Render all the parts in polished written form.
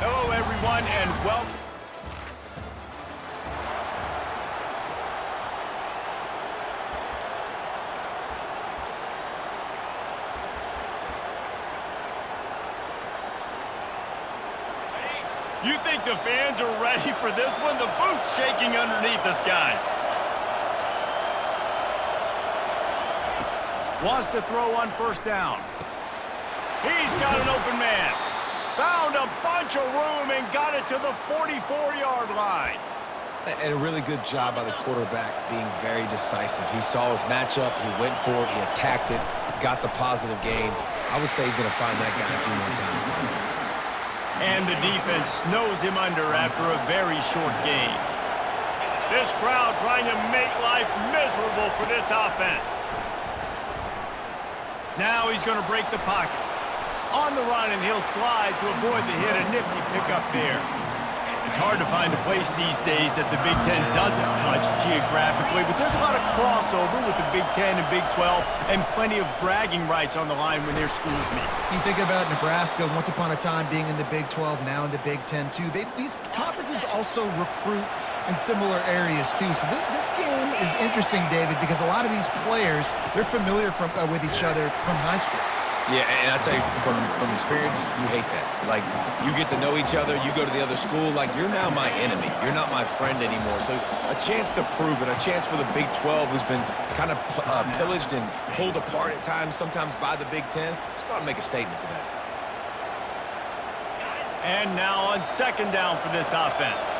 Hello, everyone, and welcome. You think the fans are ready for this one? The booth's shaking underneath us, guys. Wants to throw on first down. He's got an open man. Found a bunch of room and got it to the 44-yard line. And a really good job by the quarterback being very decisive. He saw his matchup, he went for it, he attacked it, got the positive gain. I would say he's going to find that guy a few more times today. And the defense snows him under after a very short game. This crowd trying to make life miserable for this offense. Now he's going to break the pocket. On the run, and he'll slide to avoid the hit. A nifty pickup there. It's hard to find a place these days that the Big Ten doesn't touch geographically, but there's a lot of crossover with the Big Ten and Big 12 and plenty of bragging rights on the line when their schools meet. You think about Nebraska, once upon a time being in the Big 12, now in the Big 10 too. These conferences also recruit in similar areas too. So this game is interesting, David, because a lot of these players, they're familiar with each other from high school. Yeah, and I tell you, from experience, you hate that. Like, you get to know each other, you go to the other school, like, you're now my enemy. You're not my friend anymore. So a chance to prove it, a chance for the Big 12, who's been kind of pillaged and pulled apart at times, sometimes by the Big 10. Let's go out and make a statement today. And now on second down for this offense.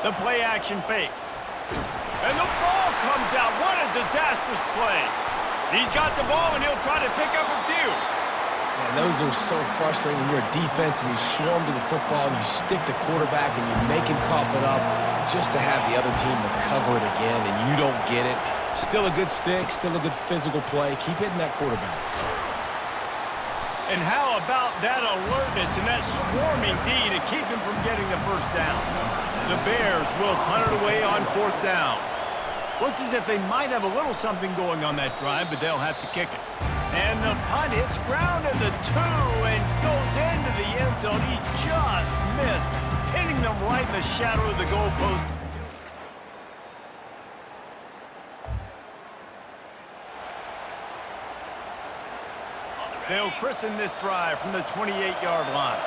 The play action fake. And the ball comes out. What a disastrous play. He's got the ball, and he'll try to pick up a few. Man, those are so frustrating when you're a defense and you swarm to the football and you stick the quarterback and you make him cough it up just to have the other team recover it again, and you don't get it. Still a good stick, still a good physical play. Keep hitting that quarterback. And how about that alertness and that swarming D to keep him from getting the first down? The Bears will punt it away on fourth down. Looks as if they might have a little something going on that drive, but they'll have to kick it. And the punt hits ground in the 2 and goes into the end zone. He just missed, pinning them right in the shadow of the goalpost. They'll christen this drive from the 28-yard line.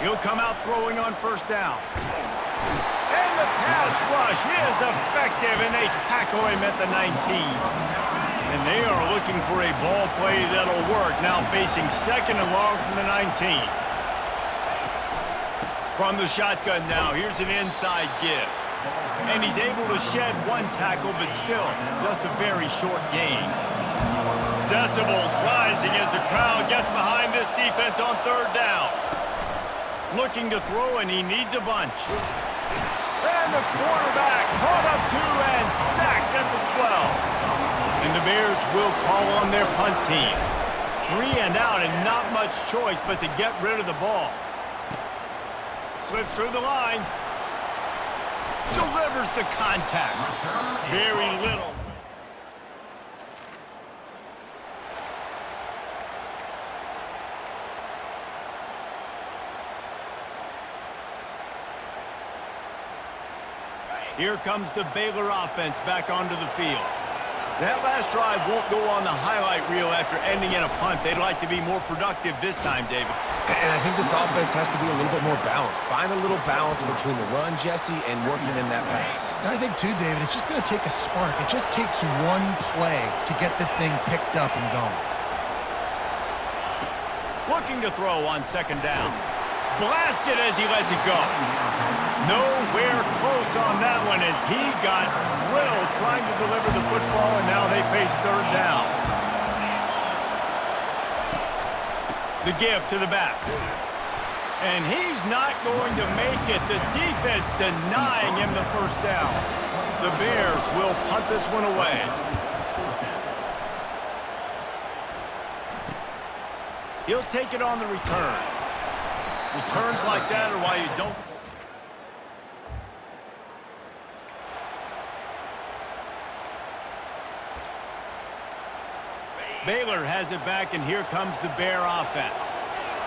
He'll come out throwing on first down. And the pass rush is effective, and they tackle him at the 19. And they are looking for a ball play that'll work, now facing second and long from the 19. From the shotgun now, here's an inside give. And he's able to shed one tackle, but still just a very short gain. Decibels rising as the crowd gets behind this defense on third down. Looking to throw, and he needs a bunch. And the quarterback caught up to and sacked at the 12. And the Bears will call on their punt team. 3 and out, and not much choice but to get rid of the ball. Slips through the line. Delivers the contact. Very little. Here comes the Baylor offense back onto the field. That last drive won't go on the highlight reel after ending in a punt. They'd like to be more productive this time, David. And I think this offense has to be a little bit more balanced. Find a little balance between the run, Jesse, and working in that pass. And I think, too, David, it's just going to take a spark. It just takes one play to get this thing picked up and going. Looking to throw on second down. Blasted as he lets it go. Nowhere close on that one as he got drilled trying to deliver the football, and now they face third down. The give to the back. And he's not going to make it. The defense denying him the first down. The Bears will punt this one away. He'll take it on the return. Returns like that are why you don't... Baylor has it back, and here comes the Bear offense.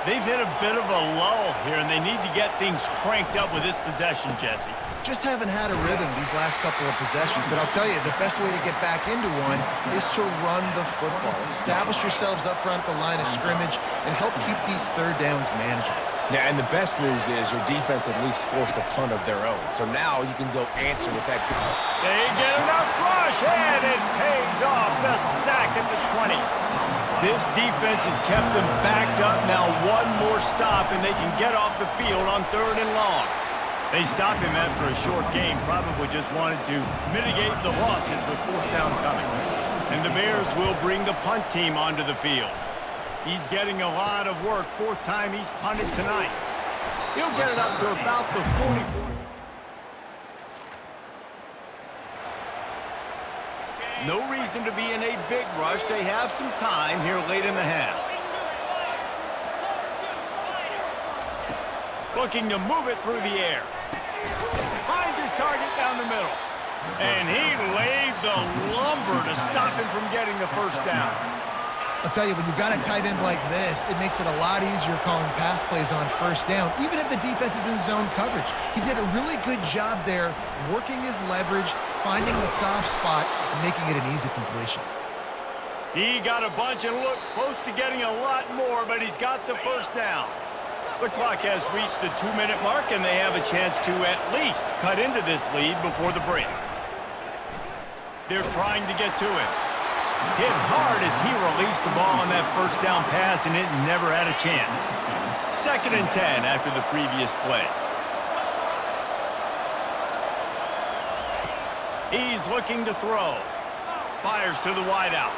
They've hit a bit of a lull here, and they need to get things cranked up with this possession, Jesse. Just haven't had a rhythm these last couple of possessions, but I'll tell you, the best way to get back into one is to run the football. Establish yourselves up front at the line of scrimmage and help keep these third downs manageable. Yeah, and the best news is your defense at least forced a punt of their own. So now you can go answer with that. They get enough rush, and it pays off. The sack at the 20. This defense has kept them backed up. Now one more stop, and they can get off the field on 3rd and long. They stopped him after a short game, probably just wanted to mitigate the losses with 4th down coming. And the Bears will bring the punt team onto the field. He's getting a lot of work. 4th time he's punted tonight. He'll get it up to about the 44. No reason to be in a big rush. They have some time here late in the half. Looking to move it through the air. Finds his target down the middle. And he laid the lumber to stop him from getting the 1st down. I'll tell you, when you've got a tight end like this, it makes it a lot easier calling pass plays on 1st down, even if the defense is in zone coverage. He did a really good job there, working his leverage, finding the soft spot, and making it an easy completion. He got a bunch and looked close to getting a lot more, but he's got the 1st down. The clock has reached the 2-minute mark, and they have a chance to at least cut into this lead before the break. They're trying to get to him. Hit hard as he released the ball on that 1st down pass, and it never had a chance. 2nd and 10 after the previous play. He's looking to throw. Fires to the wideout.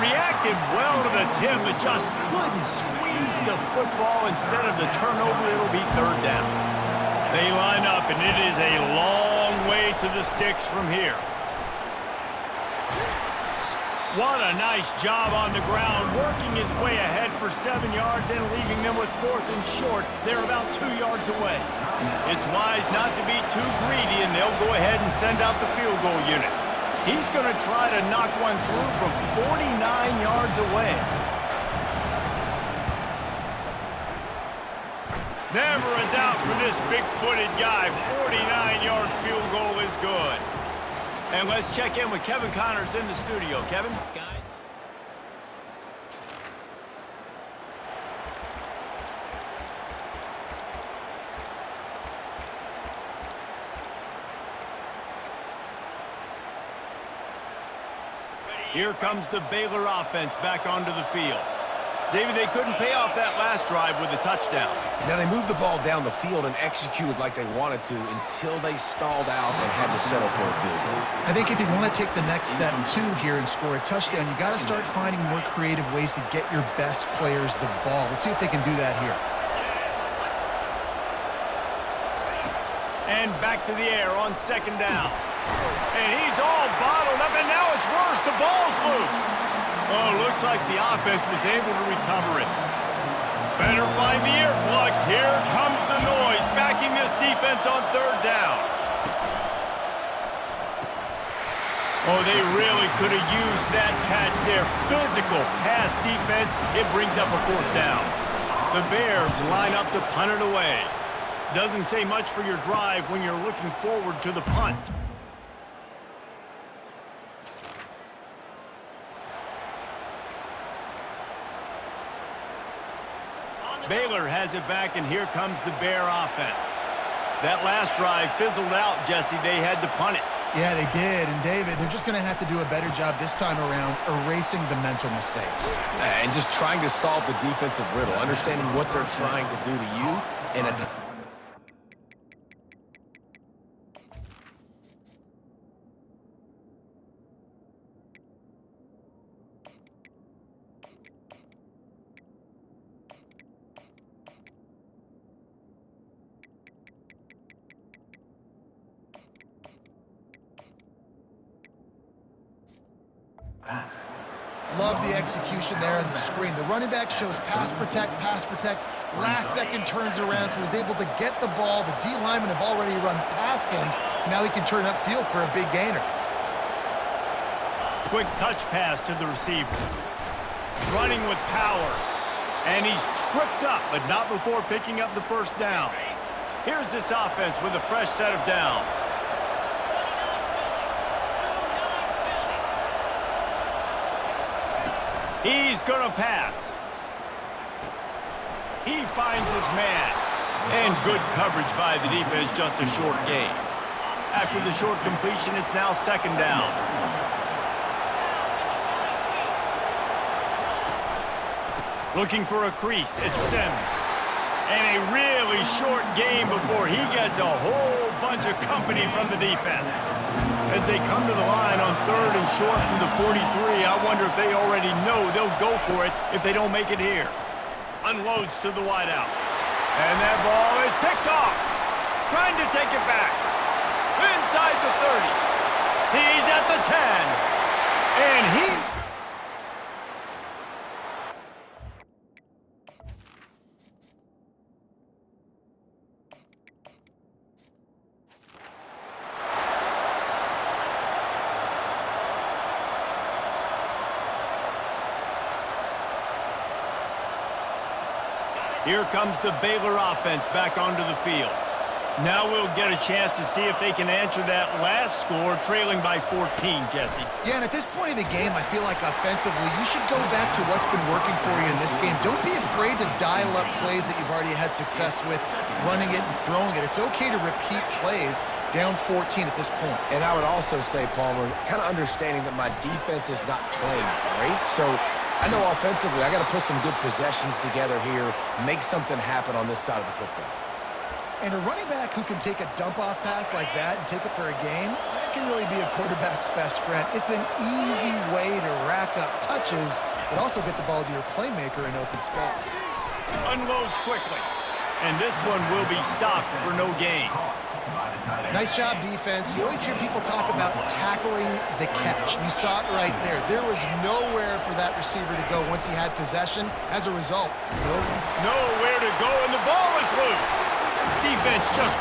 Reacted well to the tip, but just couldn't squeeze the football. Instead of the turnover, it'll be 3rd down. They line up, and it is a long way to the sticks from here. What a nice job on the ground, working his way ahead for 7 yards and leaving them with 4th and short. They're about 2 yards away. It's wise not to be too greedy, and they'll go ahead and send out the field goal unit. He's going to try to knock one through from 49 yards away. Never a doubt for this big-footed guy. 49-yard field goal is good. And let's check in with Kevin Connors in the studio. Kevin? Guys. Here comes the Baylor offense back onto the field. David, they couldn't pay off that last drive with a touchdown. Now, they moved the ball down the field and executed like they wanted to until they stalled out and had to settle for a field goal. I think if you want to take the next step, too, here and score a touchdown, you got to start finding more creative ways to get your best players the ball. Let's see if they can do that here. And back to the air on 2nd down. And he's all bottled up, and now it's worse. The ball's loose. Oh, looks like the offense was able to recover it. Better find the earplugs. Here comes the noise, backing this defense on 3rd down. Oh, they really could have used that catch there. Physical pass defense. It brings up a 4th down. The Bears line up to punt it away. Doesn't say much for your drive when you're looking forward to the punt. Baylor has it back, and here comes the Bear offense. That last drive fizzled out, Jesse. They had to punt it. Yeah, they did. And, David, they're just going to have to do a better job this time around erasing the mental mistakes. And just trying to solve the defensive riddle, understanding what they're trying to do to you in a Love the execution there on the screen. The running back shows pass protect, last second turns around, so he's able to get the ball. The D linemen have already run past him. Now he can turn upfield for a big gainer. Quick touch pass to the receiver. running with power. And he's tripped up, but not before picking up the first down. Here's this offense with a fresh set of downs. He's going to pass. He finds his man. And good coverage by the defense, just a short gain. After the short completion, it's now second down. Looking for a crease, it's Sims. And a really short game before he gets a whole bunch of company from the defense. As they come to the line on third and short from the 43, I wonder if they already know they'll go for it if they don't make it here. Unloads to the wideout. And that ball is picked off. Trying to take it back. Inside the 30. He's at the 10. And he's... Here comes the Baylor offense back onto the field. Now we'll get a chance to see if they can answer that last score, trailing by 14, Jesse. Yeah, and at this point of the game, I feel like offensively, you should go back to what's been working for you in this game. Don't be afraid to dial up plays that you've already had success with, running it and throwing it. It's okay to repeat plays down 14 at this point. And I would also say, Palmer, kind of understanding that my defense is not playing great, so I know offensively I got to put some good possessions together here, make something happen on this side of the football. And a running back who can take a dump-off pass like that and take it for a gain, that can really be a quarterback's best friend. It's an easy way to rack up touches, but also get the ball to your playmaker in open space. Unloads quickly, and this one will be stopped for no gain. Nice job, defense. You always hear people talk about tackling the catch. You saw it right there. There was nowhere for that receiver to go once he had possession. As a result, nowhere to go, and the ball is loose. Defense just...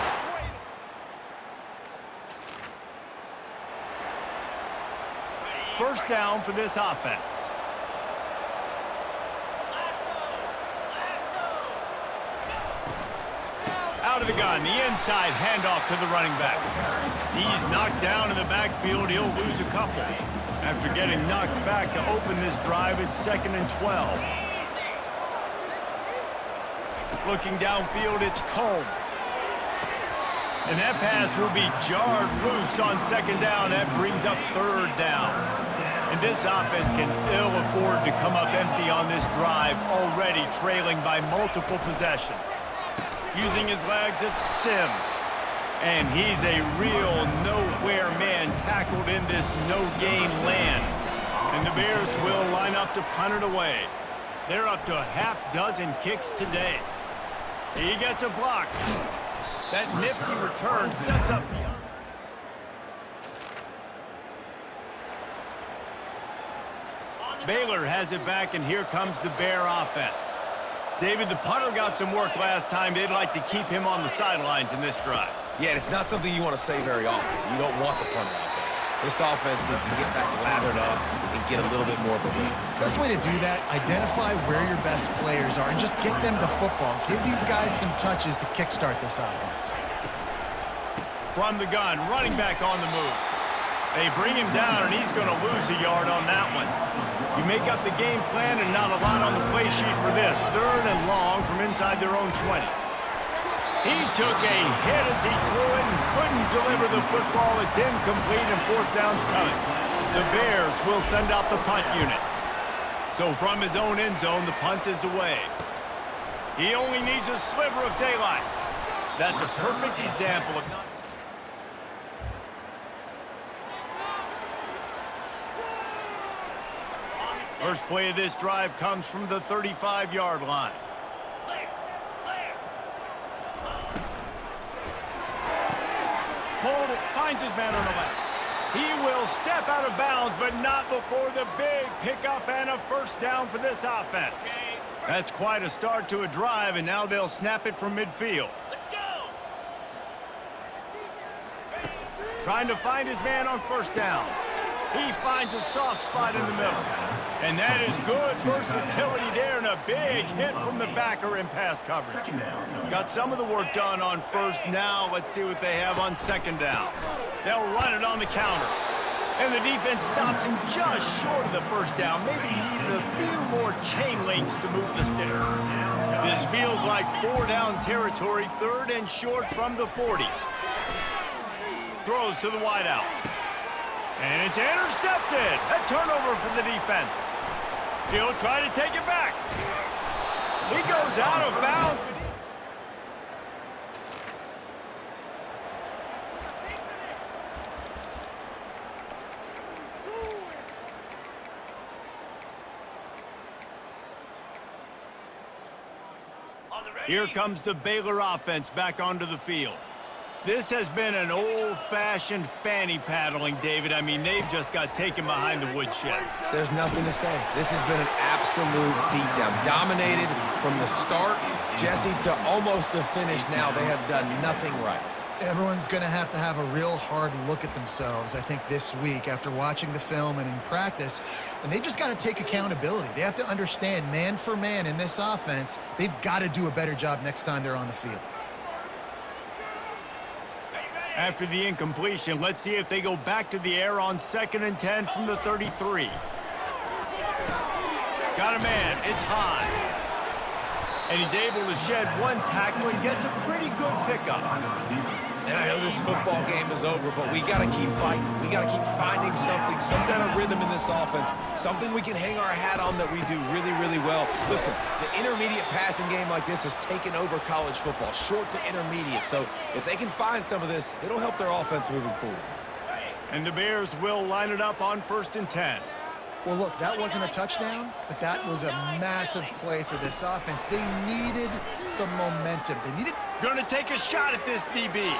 First down for this offense. Out of the gun, the inside handoff to the running back. He's knocked down in the backfield. He'll lose a couple. After getting knocked back to open this drive, it's 2nd and 12. Looking downfield, it's Combs. And that pass will be jarred loose on 2nd down. That brings up 3rd down. And this offense can ill afford to come up empty on this drive, already trailing by multiple possessions. Using his legs, it's Sims. And he's a real nowhere man tackled in this no-gain land. And the Bears will line up to punt it away. They're up to a half-dozen kicks today. He gets a block. That nifty return sets up the... Baylor has it back, and here comes the Bear offense. David, the punter got some work last time. They'd like to keep him on the sidelines in this drive. Yeah, it's not something you want to say very often. You don't want the punter out there. This offense needs to get back lathered up and get a little bit more of a lead. Best way to do that, identify where your best players are and just get them the football. Give these guys some touches to kickstart this offense. From the gun, running back on the move. They bring him down, and he's going to lose a yard on that one. You make up the game plan and not a lot on the play sheet for this. 3rd and long from inside their own 20. He took a hit as he threw it and couldn't deliver the football. It's incomplete, and 4th down's coming. The Bears will send out the punt unit. So from his own end zone, the punt is away. He only needs a sliver of daylight. That's a perfect example of not... First play of this drive comes from the 35-yard line. Hold it, finds his man on the left. He will step out of bounds, but not before the big pickup and a 1st down for this offense. That's quite a start to a drive, and now they'll snap it from midfield. Let's go! Trying to find his man on 1st down. He finds a soft spot in the middle. And that is good versatility there and a big hit from the backer in pass coverage. Got some of the work done on first. Now let's see what they have on second down. They'll run it on the counter. And the defense stops him just short of the first down. Maybe needed a few more chain links to move the sticks. This feels like 4-down territory, 3rd and short from the 40. Throws to the wideout. And it's intercepted. A turnover for the defense. He'll try to take it back. He goes out of bounds. Here comes the Baylor offense back onto the field. This has been an old-fashioned fanny paddling, David. I mean, they've just got taken behind the woodshed. There's nothing to say. This has been an absolute beatdown. Dominated from the start, Jesse, to almost the finish now. They have done nothing right. Everyone's going to have a real hard look at themselves, I think, this week after watching the film and in practice. And they've just got to take accountability. They have to understand, man for man in this offense, they've got to do a better job next time they're on the field. After the incompletion, let's see if they go back to the air on 2nd and 10 from the 33. Got a man. It's high. And he's able to shed one tackle and gets a pretty good pickup. And I know this football game is over, but we got to keep fighting. We got to keep finding something, some kind of rhythm in this offense, something we can hang our hat on that we do really, really well. Listen, the intermediate passing game like this has taken over college football, short to intermediate. So if they can find some of this, it'll help their offense moving forward. And the Bears will line it up on 1st and 10. Well, look, that wasn't a touchdown, but that was a massive play for this offense. They needed some momentum. They needed... Gonna take a shot at this DB.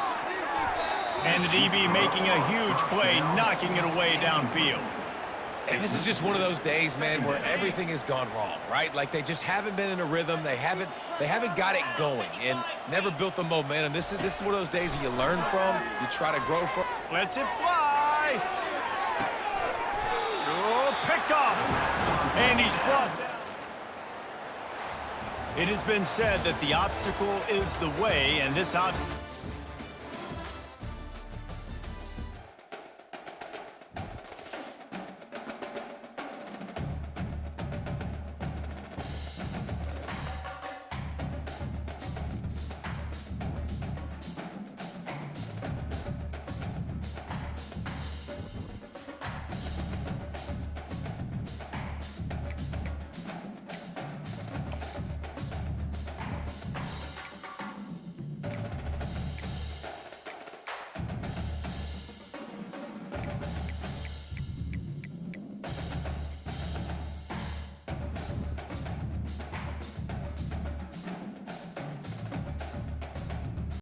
And the DB making a huge play, knocking it away downfield. And this is just one of those days, man, where everything has gone wrong, right? Like they just haven't been in a rhythm. They haven't got it going and never built the momentum. This is one of those days that you learn from, you try to grow from. Lets it fly. Oh, picked off. And he's brought down. It has been said that the obstacle is the way, and this obstacle